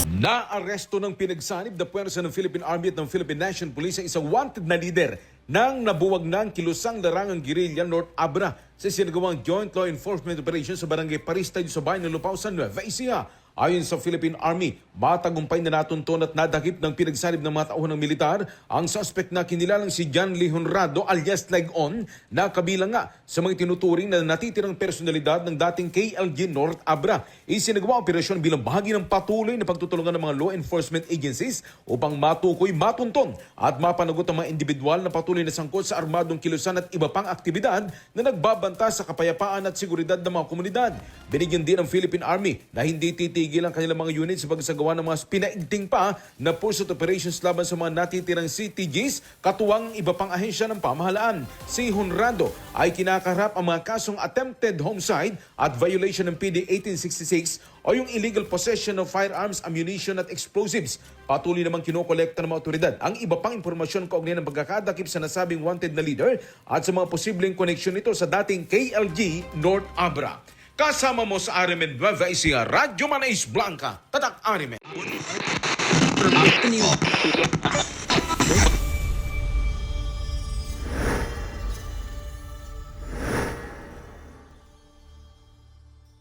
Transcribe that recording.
Naaresto ng pinagsanib na puwersa ng Philippine Army at ng Philippine National Police ang isang wanted na leader ng nabuwag ng kilusang larangang guerrilla North Abra sa sinagawang Joint Law Enforcement Operation sa Barangay Parista sa bayan ng Lupao, San Nueva Ecija. Ayon sa Philippine Army, matagumpay na natunton at nadakip ng pinagsanib ng mga tauhan ng militar ang suspect na kinilalang si John Lee Honrado alias Leg-On na kabilang nga sa mga tinuturing na natitirang personalidad ng dating KLG North Abra. Isinagawa ang operasyon bilang bahagi ng patuloy na pagtutulungan ng mga law enforcement agencies upang matukoy, matunton at mapanagot ang mga individual na patuloy na sangkot sa armadong kilusan at iba pang aktibidad na nagbabanta sa kapayapaan at seguridad ng mga komunidad. Binigyan din ng Philippine Army na hindi titigil ang kanilang mga units sa pagsagawa ng mga pinaigting pa na pursuit operations laban sa mga natitirang CTGs katuwang iba pang ahensya ng pamahalaan. Si Honrado ay kinakaharap ang mga kasong attempted homicide at violation ng PD 1866 o yung illegal possession of firearms, ammunition at explosives. Patuloy namang kinokolekta ng mga otoridad ang iba pang impormasyon kaugnay ng pagkakadakip sa nasabing wanted na leader at sa mga posibleng koneksyon nito sa dating KLG North Abra. Kasama mo sa RMN Nueva Ecija, Radyo Manais Blanca, Tatak RMN.